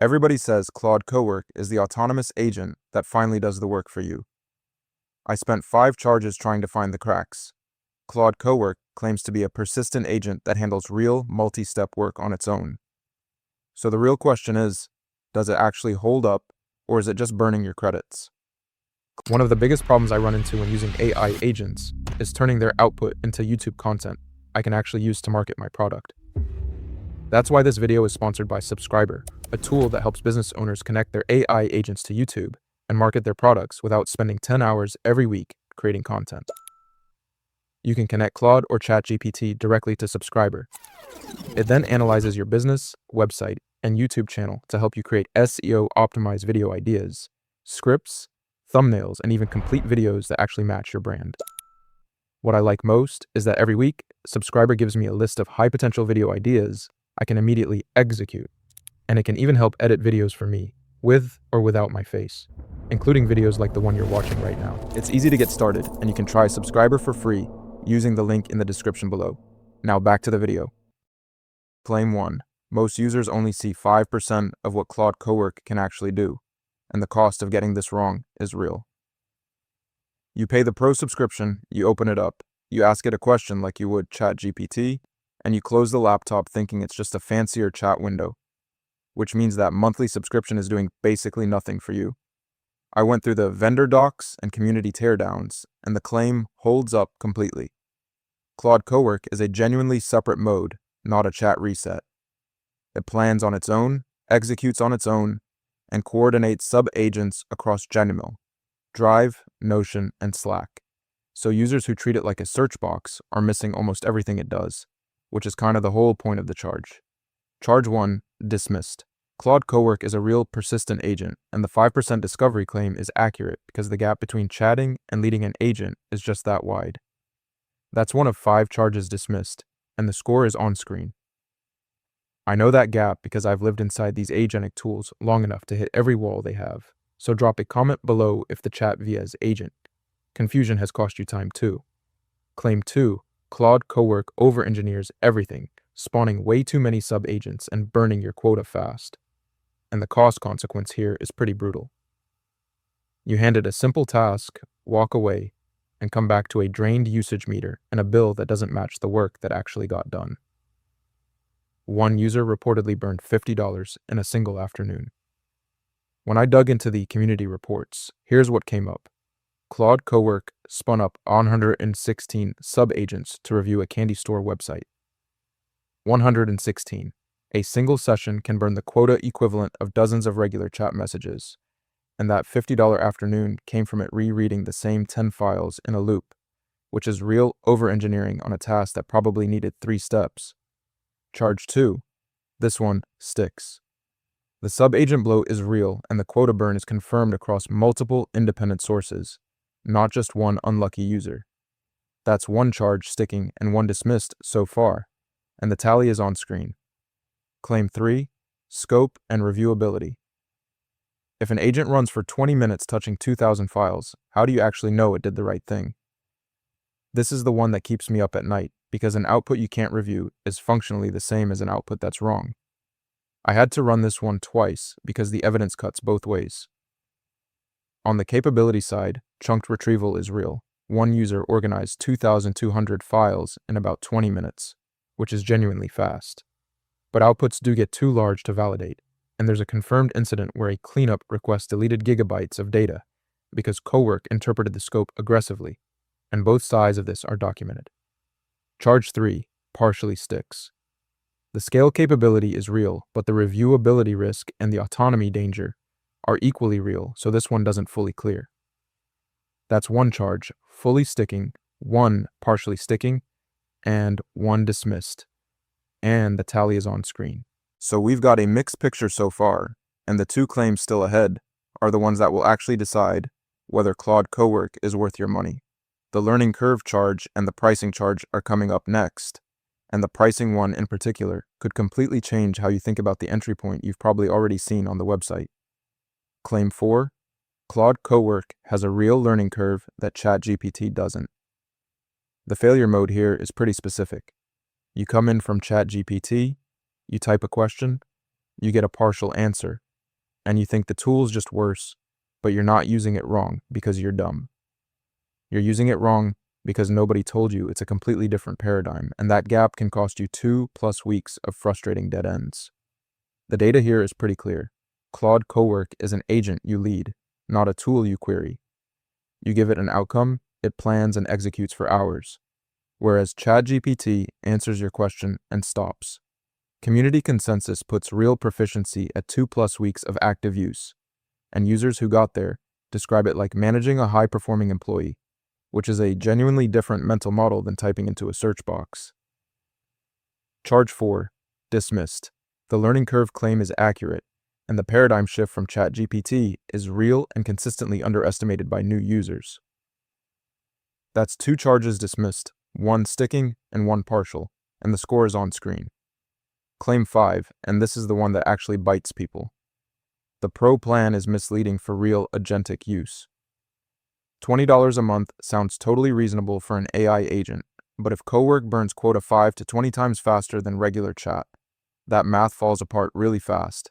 Everybody says Claude Cowork is the autonomous agent that finally does the work for you. I spent 5 charges trying to find the cracks. Claude Cowork claims to be a persistent agent that handles real, multi-step work on its own. So the real question is, does it actually hold up, or is it just burning your credits? One of the biggest problems I run into when using AI agents is turning their output into YouTube content I can actually use to market my product. That's why this video is sponsored by Subscriber, a tool that helps business owners connect their AI agents to YouTube and market their products without spending 10 hours every week creating content. You can connect Claude or ChatGPT directly to Subscriber. It then analyzes your business, website, and YouTube channel to help you create SEO-optimized video ideas, scripts, thumbnails, and even complete videos that actually match your brand. What I like most is that every week, Subscriber gives me a list of high-potential video ideas I can immediately execute, and it can even help edit videos for me, with or without my face, including videos like the one you're watching right now. It's easy to get started, and you can try Subscriber for free using the link in the description below. Now back to the video. Claim 1. Most users only see 5% of what Claude Cowork can actually do, and the cost of getting this wrong is real. You pay the pro subscription, you open it up, you ask it a question like you would ChatGPT, and you close the laptop thinking it's just a fancier chat window, which means that monthly subscription is doing basically nothing for you. I went through the vendor docs and community teardowns, and the claim holds up completely. Claude Cowork is a genuinely separate mode, not a chat reset. It plans on its own, executes on its own, and coordinates sub-agents across Gmail, Drive, Notion, and Slack. So users who treat it like a search box are missing almost everything it does, which is kind of the whole point of the charge. Charge 1, dismissed. Claude Cowork is a real persistent agent, and the 5% discovery claim is accurate because the gap between chatting and leading an agent is just that wide. That's one of 5 charges dismissed, and the score is on screen. I know that gap because I've lived inside these agentic tools long enough to hit every wall they have, so drop a comment below if the chat via is agent. Confusion has cost you time too. Claim 2, Claude Cowork over-engineers everything, spawning way too many sub-agents and burning your quota fast. And the cost consequence here is pretty brutal. You hand it a simple task, walk away, and come back to a drained usage meter and a bill that doesn't match the work that actually got done. One user reportedly burned $50 in a single afternoon. When I dug into the community reports, here's what came up. Claude Cowork spun up 116 sub-agents to review a candy store website. 116. A single session can burn the quota equivalent of dozens of regular chat messages, and that $50 afternoon came from it rereading the same 10 files in a loop, which is real over-engineering on a task that probably needed 3 steps. Charge 2. This one sticks. The sub-agent blow is real, and the quota burn is confirmed across multiple independent sources, not just one unlucky user. That's 1 charge sticking and 1 dismissed so far, and the tally is on screen. Claim 3, scope and reviewability. If an agent runs for 20 minutes touching 2,000 files, how do you actually know it did the right thing? This is the one that keeps me up at night, because an output you can't review is functionally the same as an output that's wrong. I had to run this one twice because the evidence cuts both ways. On the capability side, chunked retrieval is real. One user organized 2,200 files in about 20 minutes, which is genuinely fast. But outputs do get too large to validate, and there's a confirmed incident where a cleanup request deleted gigabytes of data because Cowork interpreted the scope aggressively, and both sides of this are documented. Charge 3, partially sticks. The scale capability is real, but the reviewability risk and the autonomy danger are equally real, so this one doesn't fully clear. That's 1 charge, fully sticking, 1 partially sticking, and 1 dismissed. And the tally is on screen. So we've got a mixed picture so far, and the 2 claims still ahead are the ones that will actually decide whether Claude Cowork is worth your money. The learning curve charge and the pricing charge are coming up next, and the pricing one in particular could completely change how you think about the entry point you've probably already seen on the website. Claim 4, Claude Cowork has a real learning curve that ChatGPT doesn't. The failure mode here is pretty specific. You come in from ChatGPT, you type a question, you get a partial answer, and you think the tool's just worse, but you're not using it wrong because you're dumb. You're using it wrong because nobody told you it's a completely different paradigm, and that gap can cost you 2+ weeks of frustrating dead ends. The data here is pretty clear. Claude Cowork is an agent you lead, not a tool you query. You give it an outcome, it plans and executes for hours, whereas ChatGPT answers your question and stops. Community consensus puts real proficiency at 2+ weeks of active use, and users who got there describe it like managing a high-performing employee, which is a genuinely different mental model than typing into a search box. Charge 4. Dismissed. The learning curve claim is accurate, and the paradigm shift from ChatGPT is real and consistently underestimated by new users. That's 2 charges dismissed, 1 sticking and 1 partial, and the score is on screen. Claim 5, and this is the one that actually bites people. The Pro plan is misleading for real agentic use. $20 a month sounds totally reasonable for an AI agent, but if Cowork burns quota 5 to 20 times faster than regular chat, that math falls apart really fast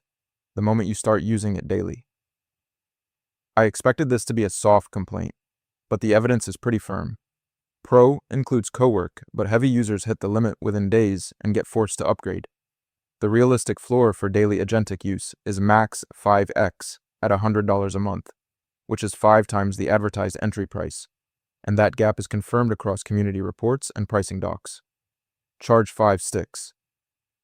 the moment you start using it daily. I expected this to be a soft complaint, but the evidence is pretty firm. Pro includes Cowork, but heavy users hit the limit within days and get forced to upgrade. The realistic floor for daily agentic use is max 5x at $100 a month, which is 5 times the advertised entry price, and that gap is confirmed across community reports and pricing docs. Charge 5 sticks.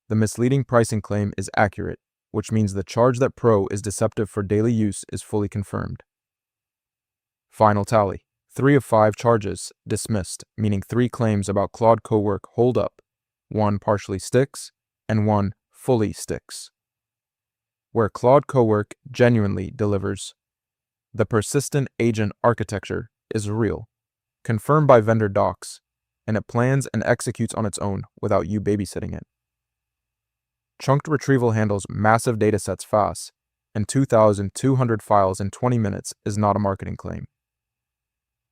The misleading pricing claim is accurate, which means the charge that Pro is deceptive for daily use is fully confirmed. Final tally. 3 of 5 charges dismissed, meaning 3 claims about Claude Cowork hold up. 1 partially sticks, and 1 fully sticks. Where Claude Cowork genuinely delivers. The persistent agent architecture is real, confirmed by vendor docs, and it plans and executes on its own without you babysitting it. Chunked retrieval handles massive datasets fast, and 2,200 files in 20 minutes is not a marketing claim.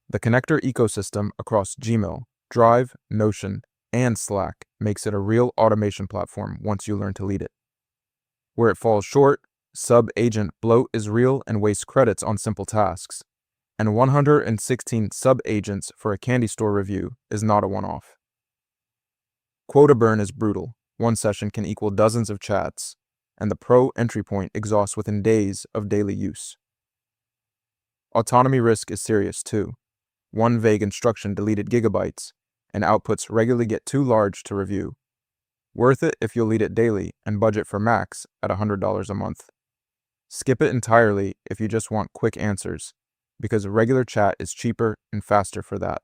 The connector ecosystem across Gmail, Drive, Notion, and Slack makes it a real automation platform once you learn to lead it. Where it falls short, sub-agent bloat is real and wastes credits on simple tasks, and 116 sub-agents for a candy store review is not a one-off. Quota burn is brutal. 1 session can equal dozens of chats, and the Pro entry point exhausts within days of daily use. Autonomy risk is serious too. 1 vague instruction deleted gigabytes, and outputs regularly get too large to review. Worth it if you'll lead it daily and budget for max at $100 a month. Skip it entirely if you just want quick answers, because regular chat is cheaper and faster for that.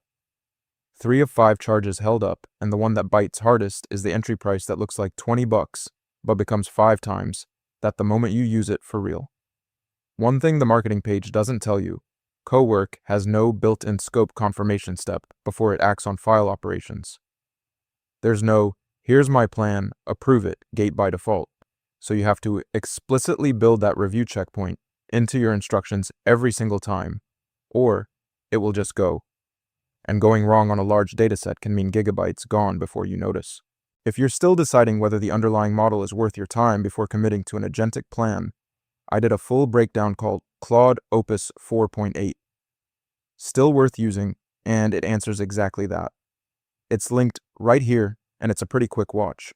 3 of 5 charges held up, and the one that bites hardest is the entry price that looks like $20, but becomes 5 times that the moment you use it for real. One thing the marketing page doesn't tell you, Cowork has no built-in scope confirmation step before it acts on file operations. There's no, here's my plan, approve it, gate by default. So you have to explicitly build that review checkpoint into your instructions every single time, or it will just go. And going wrong on a large dataset can mean gigabytes gone before you notice. If you're still deciding whether the underlying model is worth your time before committing to an agentic plan, I did a full breakdown called Claude Opus 4.8. Still worth using, and it answers exactly that. It's linked right here, and it's a pretty quick watch.